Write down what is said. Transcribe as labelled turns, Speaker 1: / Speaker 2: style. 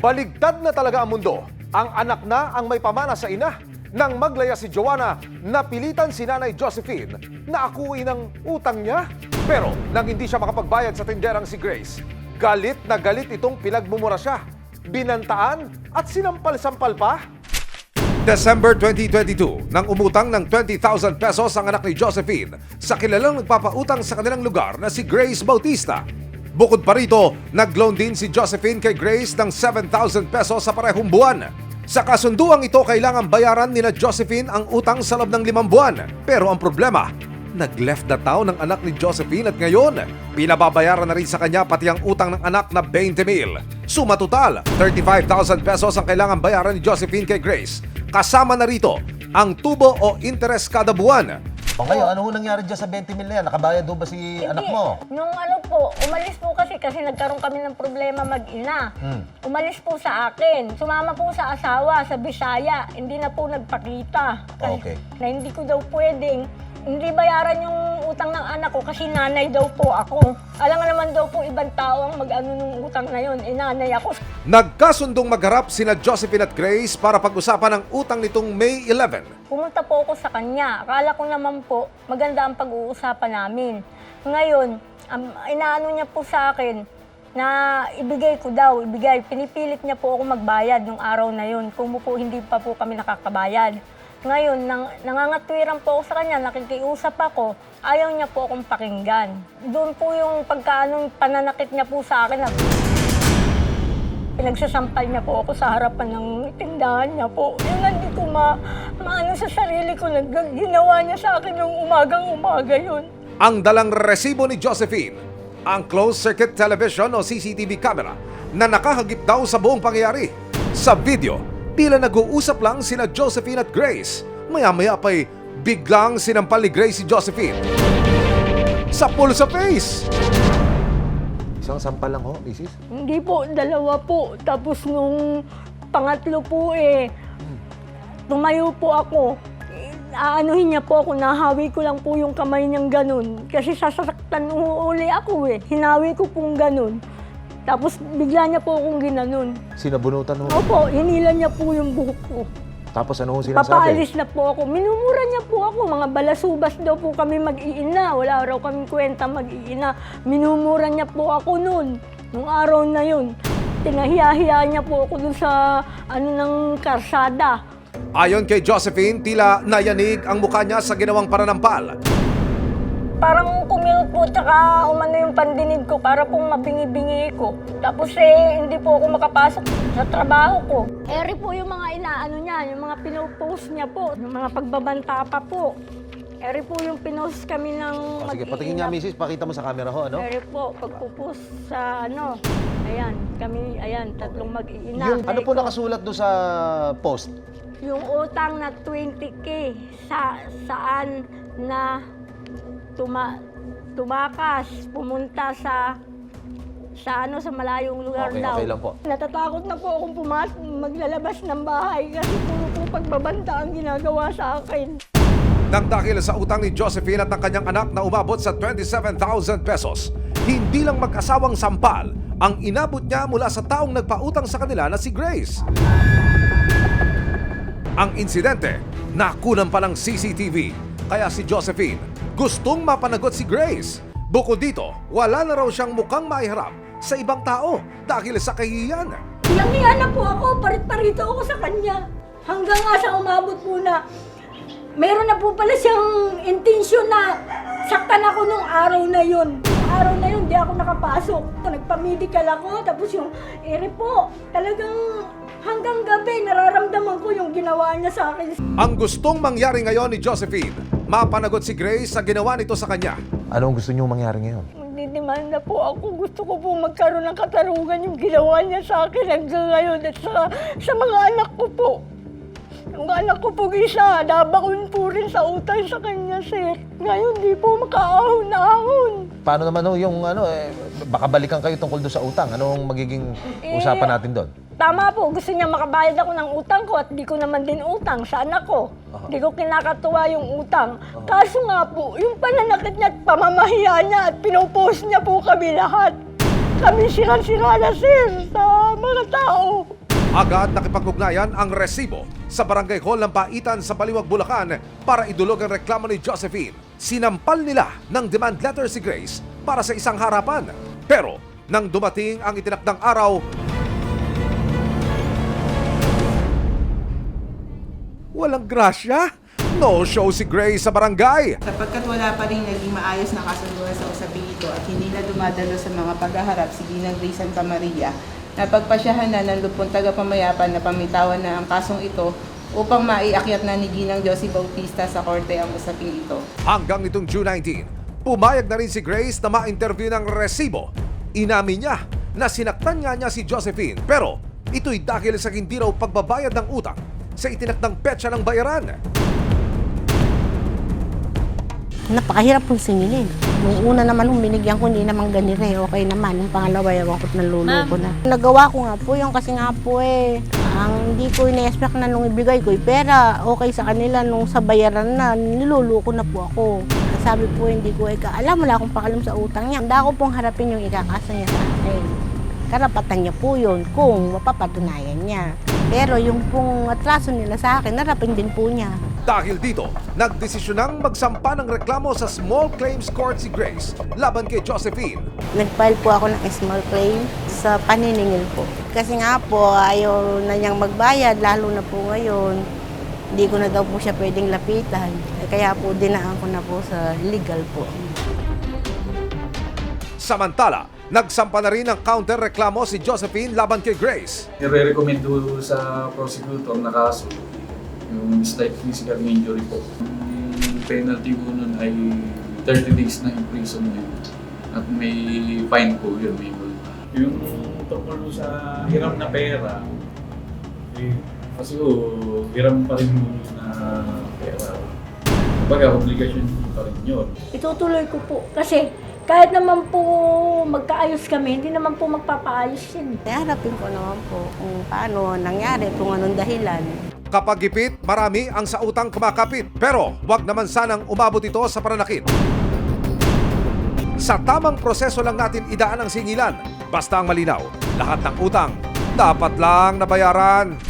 Speaker 1: Baligtad na talaga ang mundo. Ang anak na ang may pamana sa ina. Nang maglaya si Joanna, napilitan si Nanay Josephine na akuin ang utang niya. Pero nang hindi siya makapagbayad sa tinderang si Grace, galit na galit itong pinagmumura siya. Binantaan at sinampal-sampal pa. December 2022, nang umutang ng 20,000 pesos ang anak ni Josephine sa kilalang nagpapautang sa kanilang lugar na si Grace Bautista. Bukod pa rito, nag-loan din si Josephine kay Grace ng 7,000 pesos sa parehong buwan. Sa kasunduang ito, kailangan bayaran ni na Josephine ang utang sa loob ng 5 buwan. Pero ang problema, nag-left the town ng anak ni Josephine at ngayon, pinababayaran na rin sa kanya pati ang utang ng anak na 20,000. Suma total, 35,000 pesos ang kailangan bayaran ni Josephine kay Grace. Kasama na rito ang tubo o interest kada buwan.
Speaker 2: O ngayon, ano nangyari dyan sa 20 mil na yan? Nakabayad doon ba si anak mo?
Speaker 3: Nung umalis po kasi nagkaroon kami ng problema mag-ina. Umalis po sa akin. Sumama po sa asawa, sa Bisaya. Hindi na po nagpakita.
Speaker 2: Okay.
Speaker 3: Na hindi ko daw pwedeng. Hindi bayaran yung utang ng anak ko kasi nanay daw po ako. Alam nga naman daw po ibang tao ang mag-ano nung utang na yun. Nanay ako.
Speaker 1: Nagkasundong magharap sina Josephine at Grace para pag-usapan ang utang nitong May 11.
Speaker 3: Pumunta po ako sa kanya. Akala ko naman po maganda ang pag-uusapan namin. Ngayon, inaano niya po sa akin na ibigay ko daw, Pinipilit niya po ako magbayad nung araw na yun kung po hindi pa po kami nakakabayad. Ngayon, nangangatwiran po ako sa kanya, nakikiusap ako, ayaw niya po akong pakinggan. Doon po yung pananakit niya po sa akin. Pinagsasampal niya po ako sa harapan ng tindahan niya po. Yung hindi ko maano sa sarili ko, ginawa niya sa akin yung umagang-umaga yun.
Speaker 1: Ang dalang resibo ni Josephine, ang closed-circuit television o CCTV camera na nakahagip daw sa buong pangyayari. Sa video, tila nag-uusap lang sina Josephine at Grace. Maya-maya pa'y biglang sinampal ni Grace si Josephine sa sa face.
Speaker 2: Isang sampal lang ho, misis?
Speaker 3: Hindi po, dalawa po. Tapos nung pangatlo po tumayo po ako. Aanuhin niya po ako, nahawi ko lang po yung kamay niyang ganun. Kasi sasaktan uli ako Hinawi ko pong ganun. Tapos bigla niya po akong ginanon.
Speaker 2: Sinabunutan mo?
Speaker 3: Opo, hinila niya po yung buhok ko.
Speaker 2: Tapos ano sinasabi?
Speaker 3: Papaalis na po ako. Minumura niya po ako. Mga balasubas daw po kami mag-iina. Wala raw kaming kwenta mag-iina. Minumura niya po ako noon. Nung araw na yun. Tinahiya-hiya niya po ako dun sa ng karsada.
Speaker 1: Ayon kay Josephine, tila nayanig ang mukha niya sa ginawang pananampal.
Speaker 3: Parang kumilot po, tsaka umano yung pandinig ko para pong mabingi-bingi ko. Tapos hindi po ako makapasok sa trabaho ko. Eri po yung mga inaano niya, yung mga pinopost niya po, yung mga pagbabanta pa po. Eri po yung pinost kami ng
Speaker 2: Sige, patingin nga, misis. Pakita mo sa camera ho, ano?
Speaker 3: Eri po, pagpupost sa ayan, kami, tatlong mag-iina.
Speaker 2: Ano po nakasulat doon sa post?
Speaker 3: Yung utang na 20K, saan na tumakas, pumunta sa malayong lugar daw.
Speaker 2: Okay lang po.
Speaker 3: Natatakot na po akong maglalabas ng bahay kasi puro po pagbabanta ang ginagawa sa akin.
Speaker 1: Nang dahil sa utang ni Josephine at ng kanyang anak na umabot sa 27,000 pesos, hindi lang mag-asawang sampal ang inabot niya mula sa taong nagpautang sa kanila na si Grace. Ang insidente, nakunan pa ng CCTV, kaya si Josephine gustong mapanagot si Grace. Bukod dito, wala na raw siyang mukhang maiharap sa ibang tao dahil sa kahihiyan.
Speaker 3: Hiyang-hiya na po ako, parit-parito ako sa kanya. Hanggang nga sa umabot po na meron na po pala siyang intensyon na saktan ako nung araw na yun. Araw na yun, di ako nakapasok. Nagpa-medical ako, tapos yung po, talagang hanggang gabi, nararamdaman ko yung ginawa niya sa akin.
Speaker 1: Ang gustong mangyari ngayon ni Josephine, mapanagot si Grace sa ginawa nito sa kanya.
Speaker 2: Anong gusto niyong mangyari ngayon?
Speaker 3: Magdidemanda po ako. Gusto ko po magkaroon ng katarungan yung ginawa niya sa akin hanggang ngayon at sa mga anak ko po. Yung anak ko po isa, nabakon po rin sa utang sa kanya, sir. Ngayon, di po makaahon-ahon.
Speaker 2: Paano naman yung baka balikan kayo tungkol doon sa utang? Anong magiging usapan natin doon?
Speaker 3: Tama po, gusto niya makabayad ako ng utang ko at di ko naman din utang sa anak ko. Di ko kinakatuwa yung utang. Kaso nga po, yung pananakit niya at pamamahiya niya at pinopost niya po kami lahat. Kami sira-sira na, sir, sa
Speaker 4: mga tao.
Speaker 1: Agad nakipag-ugnayan ang resibo sa barangay hall ng Paitan sa Baliwag, Bulacan para idulog ang reklamo ni Josephine. Sinampal nila ng demand letter si Grace para sa isang harapan. Pero nang dumating ang itinakdang araw, walang grasya. No show si Grace sa barangay.
Speaker 5: Sapagkat wala pa rin naging maayos na kasunduan sa usaping ito at hindi na dumadalo sa mga paghaharap si Ginang Grace Santa Maria, napagpasyahan na ng lupong tagapamayapan na pamitawan na ang kasong ito upang maiakyat na ni Ginang Josie Bautista sa korte ang usaping ito.
Speaker 1: Hanggang nitong June 19, pumayag na rin si Grace na ma-interview ng resibo. Inamin niya na sinaktan nga niya si Josephine pero ito'y dahil sa hindi raw pagbabayad ng utang sa itinakdang petsa ng bayaran.
Speaker 6: Napakahirap pong singilin. Nung una naman binigyan ko, hindi naman ganire. Okay naman. Yung pangalawa, ewan ko't naluloko na. Nagawa ko nga po yung kasi nga po ang hindi ko ina-expect na nung ibigay ko pera, okay sa kanila nung sa bayaran na, niluluko na po ako. Sabi po, hindi ko alam, wala akong pakalam sa utang niya. Handa ko pong harapin yung ikakasa niya sa akin. Karapatan niya po yun kung mapapatunayan niya. Pero yung pong atraso nila sa akin, narapin din po niya.
Speaker 1: Dahil dito, nagdesisyonang magsampa ng reklamo sa Small Claims Court si Grace laban kay Josephine.
Speaker 6: Nag-file po ako ng small claim sa paniningil po. Kasi nga po, ayaw na niyang magbayad, lalo na po ngayon. Hindi ko na daw po siya pwedeng lapitan. Kaya po, dinaan ko na po sa legal po.
Speaker 1: Samantala, nagsampa na rin ng counter-reklamo si Josephine laban kay Grace.
Speaker 7: Nire-recommend ko sa prosecutor na kaso yung slight physical injury po. Yung penalty ko nun ay 30 days na imprisonment at may fine po yun, may multa. Yung tungkol sa hiram na pera, kasi hiram pa rin mo na pera. Kumbaga, obligasyon pa rin yun.
Speaker 3: Itutuloy ko po kasi kahit naman po magkaayos kami, hindi naman po magpapaayos yun.
Speaker 6: Harapin ko naman po kung paano nangyari, kung anong dahilan.
Speaker 1: Kapag gipit, marami ang sa utang kumakapit. Pero wag naman sanang umabot ito sa pananakit. Sa tamang proseso lang natin idaan ang singilan. Basta ang malinaw, lahat ng utang dapat lang nabayaran.